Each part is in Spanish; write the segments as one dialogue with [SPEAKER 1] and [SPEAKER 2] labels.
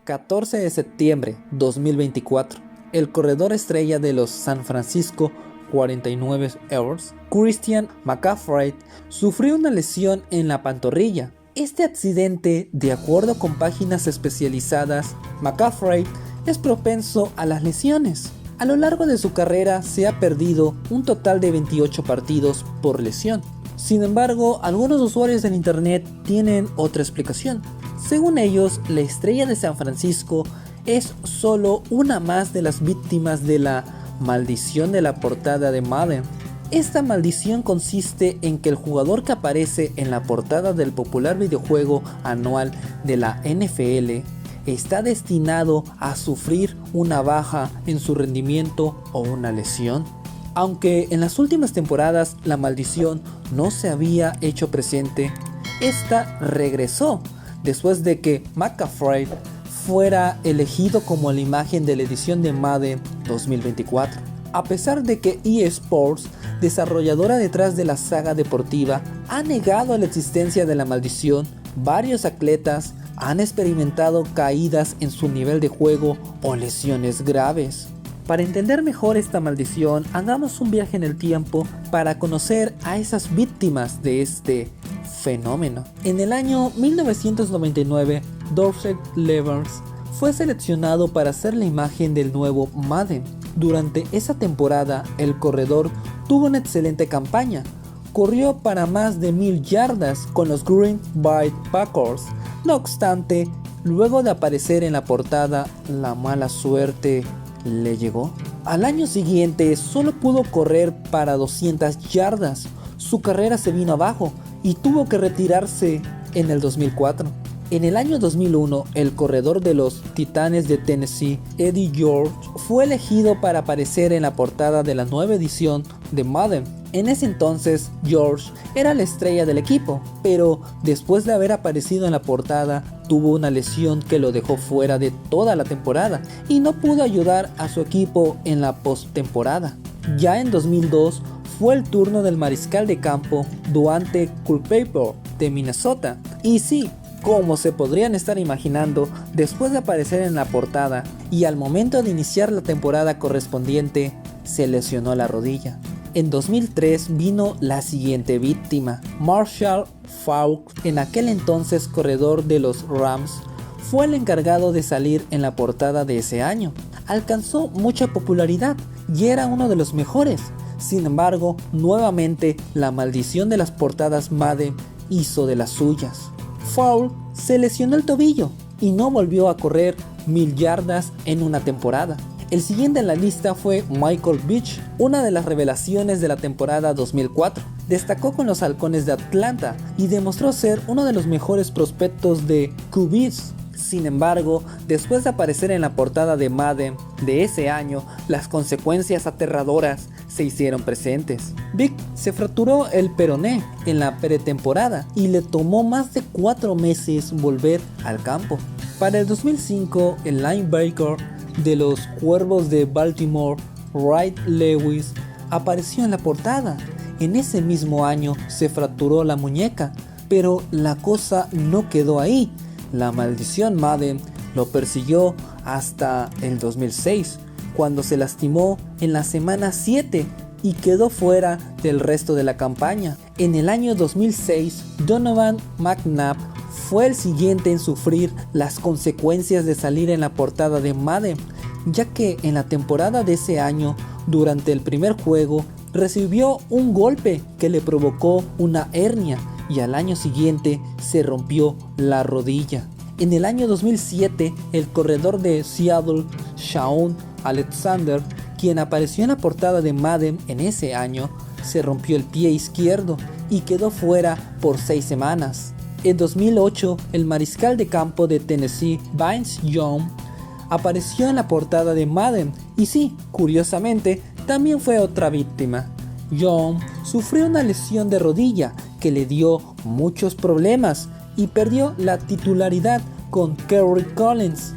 [SPEAKER 1] 14 de septiembre 2024, el corredor estrella de los San Francisco 49ers, Christian McCaffrey, sufrió una lesión en la pantorrilla. Este accidente, de acuerdo con páginas especializadas, McCaffrey es propenso a las lesiones. A lo largo de su carrera se ha perdido un total de 28 partidos por lesión. Sin embargo, algunos usuarios del internet tienen otra explicación. Según ellos, la estrella de San Francisco es solo una más de las víctimas de la maldición de la portada de Madden. Esta maldición consiste en que el jugador que aparece en la portada del popular videojuego anual de la NFL está destinado a sufrir una baja en su rendimiento o una lesión. Aunque en las últimas temporadas la maldición no se había hecho presente, esta regresó después de que McCaffrey fuera elegido como la imagen de la edición de Madden 2024. A pesar de que EA Sports, desarrolladora detrás de la saga deportiva, ha negado la existencia de la maldición, varios atletas han experimentado caídas en su nivel de juego o lesiones graves. Para entender mejor esta maldición, hagamos un viaje en el tiempo para conocer a esas víctimas de este fenómeno. En el año 1999, Dorsey Levers fue seleccionado para ser la imagen del nuevo Madden. Durante esa temporada, el corredor tuvo una excelente campaña. Corrió para más de 1000 yardas con los Green Bay Packers. No obstante, luego de aparecer en la portada, la mala suerte le llegó. Al año siguiente solo pudo correr para 200 yardas. Su carrera se vino abajo y tuvo que retirarse en el 2004. En el año 2001, el corredor de los Titanes de Tennessee, Eddie George, fue elegido para aparecer en la portada de la nueva edición de Madden. En ese entonces, George era la estrella del equipo, pero después de haber aparecido en la portada, tuvo una lesión que lo dejó fuera de toda la temporada y no pudo ayudar a su equipo en la postemporada. Ya en 2002, fue el turno del mariscal de campo Daunte Culpepper de Minnesota. Y sí, como se podrían estar imaginando, después de aparecer en la portada y al momento de iniciar la temporada correspondiente, se lesionó la rodilla. En 2003 vino la siguiente víctima. Marshall Faulk, en aquel entonces corredor de los Rams, fue el encargado de salir en la portada de ese año. Alcanzó mucha popularidad y era uno de los mejores. Sin embargo, nuevamente la maldición de las portadas Madden hizo de las suyas. Faulk se lesionó el tobillo y no volvió a correr 1000 yardas en una temporada. El siguiente en la lista fue Michael Beach, una de las revelaciones de la temporada 2004. Destacó con los Halcones de Atlanta y demostró ser uno de los mejores prospectos de QBs. Sin embargo, después de aparecer en la portada de Madden de ese año, las consecuencias aterradoras se hicieron presentes. Vic se fracturó el peroné en la pretemporada y le tomó más de 4 meses volver al campo. Para el 2005, el linebacker de los Cuervos de Baltimore, Wright Lewis, apareció en la portada. En ese mismo año se fracturó la muñeca, pero la cosa no quedó ahí. La maldición Madden lo persiguió hasta el 2006, cuando se lastimó en la semana 7 y quedó fuera del resto de la campaña. En el año 2006, Donovan McNabb fue el siguiente en sufrir las consecuencias de salir en la portada de Madden, ya que en la temporada de ese año, durante el primer juego, recibió un golpe que le provocó una hernia y al año siguiente se rompió la rodilla. En el año 2007, el corredor de Seattle, Shaun Alexander, quien apareció en la portada de Madden en ese año, se rompió el pie izquierdo y quedó fuera por 6 semanas. En 2008, el mariscal de campo de Tennessee, Vince Young, apareció en la portada de Madden y sí, curiosamente, también fue otra víctima. Young sufrió una lesión de rodilla que le dio muchos problemas y perdió la titularidad con Kerry Collins.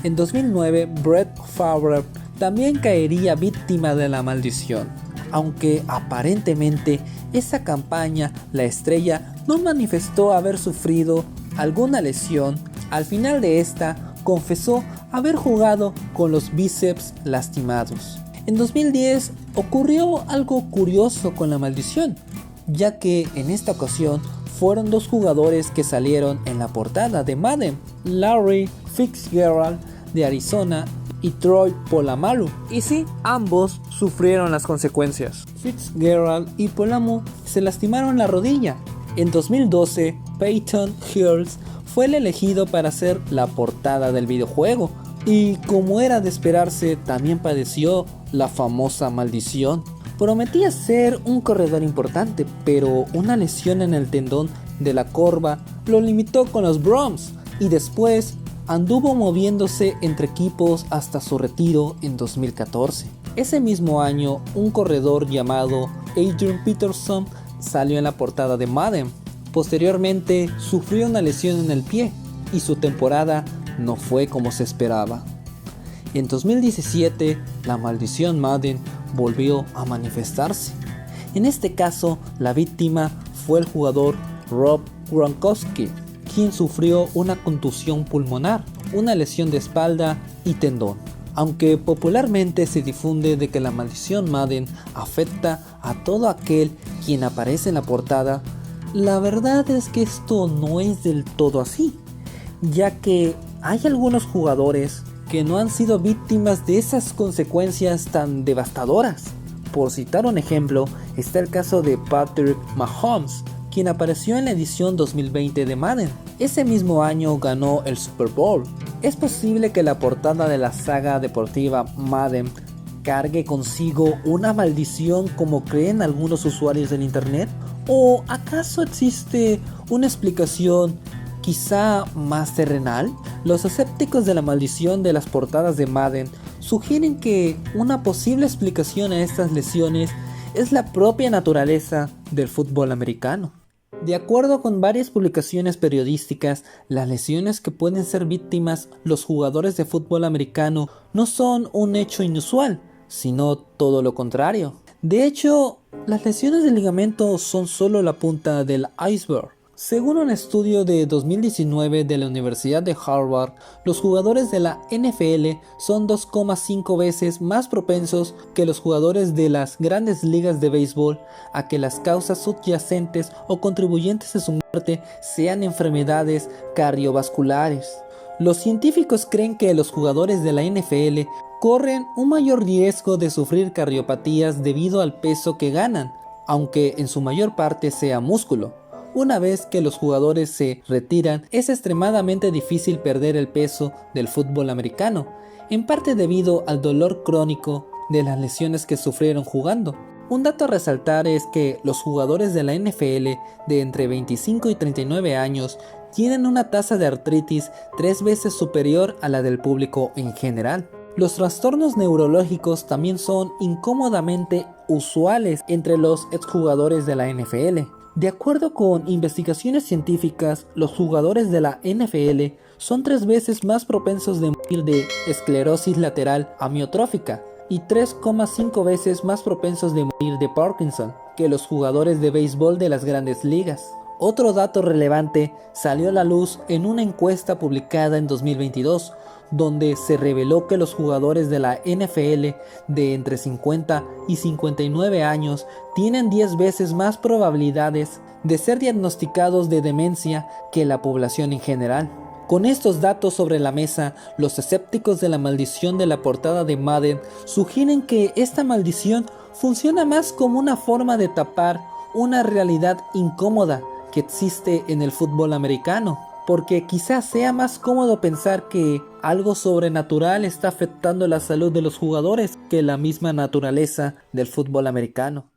[SPEAKER 1] En 2009, Brett Favre también caería víctima de la maldición. Aunque aparentemente esa campaña la estrella no manifestó haber sufrido alguna lesión, al final de esta confesó haber jugado con los bíceps lastimados. En 2010 ocurrió algo curioso con la maldición, ya que en esta ocasión fueron dos jugadores que salieron en la portada de Madden: Larry Fitzgerald de Arizona y Troy Polamalu. Y sí, ambos sufrieron las consecuencias. Fitzgerald y Polamalu se lastimaron la rodilla. En 2012, Peyton Hills fue el elegido para hacer la portada del videojuego, y como era de esperarse, también padeció la famosa maldición. Prometía ser un corredor importante, pero una lesión en el tendón de la corva lo limitó con los Browns, y después anduvo moviéndose entre equipos hasta su retiro en 2014. Ese mismo año, un corredor llamado Adrian Peterson salió en la portada de Madden. Posteriormente, sufrió una lesión en el pie y su temporada no fue como se esperaba. En 2017, la maldición Madden volvió a manifestarse. En este caso, la víctima fue el jugador Rob Gronkowski, quien sufrió una contusión pulmonar, una lesión de espalda y tendón. Aunque popularmente se difunde de que la maldición Madden afecta a todo aquel quien aparece en la portada, la verdad es que esto no es del todo así, ya que hay algunos jugadores que no han sido víctimas de esas consecuencias tan devastadoras. Por citar un ejemplo, está el caso de Patrick Mahomes, quien apareció en la edición 2020 de Madden. Ese mismo año ganó el Super Bowl. ¿Es posible que la portada de la saga deportiva Madden cargue consigo una maldición como creen algunos usuarios del internet? ¿O acaso existe una explicación quizá más terrenal? Los escépticos de la maldición de las portadas de Madden sugieren que una posible explicación a estas lesiones es la propia naturaleza del fútbol americano. De acuerdo con varias publicaciones periodísticas, las lesiones que pueden ser víctimas los jugadores de fútbol americano no son un hecho inusual, sino todo lo contrario. De hecho, las lesiones de ligamento son solo la punta del iceberg. Según un estudio de 2019 de la Universidad de Harvard, los jugadores de la NFL son 2,5 veces más propensos que los jugadores de las grandes ligas de béisbol a que las causas subyacentes o contribuyentes a su muerte sean enfermedades cardiovasculares. Los científicos creen que los jugadores de la NFL corren un mayor riesgo de sufrir cardiopatías debido al peso que ganan, aunque en su mayor parte sea músculo. Una vez que los jugadores se retiran, es extremadamente difícil perder el peso del fútbol americano, en parte debido al dolor crónico de las lesiones que sufrieron jugando. Un dato a resaltar es que los jugadores de la NFL de entre 25 y 39 años tienen una tasa de artritis 3 veces superior a la del público en general. Los trastornos neurológicos también son incómodamente usuales entre los exjugadores de la NFL. De acuerdo con investigaciones científicas, los jugadores de la NFL son 3 veces más propensos de morir de esclerosis lateral amiotrófica y 3,5 veces más propensos de morir de Parkinson que los jugadores de béisbol de las grandes ligas. Otro dato relevante salió a la luz en una encuesta publicada en 2022, donde se reveló que los jugadores de la NFL de entre 50 y 59 años tienen 10 veces más probabilidades de ser diagnosticados de demencia que la población en general. Con estos datos sobre la mesa, los escépticos de la maldición de la portada de Madden sugieren que esta maldición funciona más como una forma de tapar una realidad incómoda que existe en el fútbol americano, porque quizás sea más cómodo pensar que algo sobrenatural está afectando la salud de los jugadores que la misma naturaleza del fútbol americano.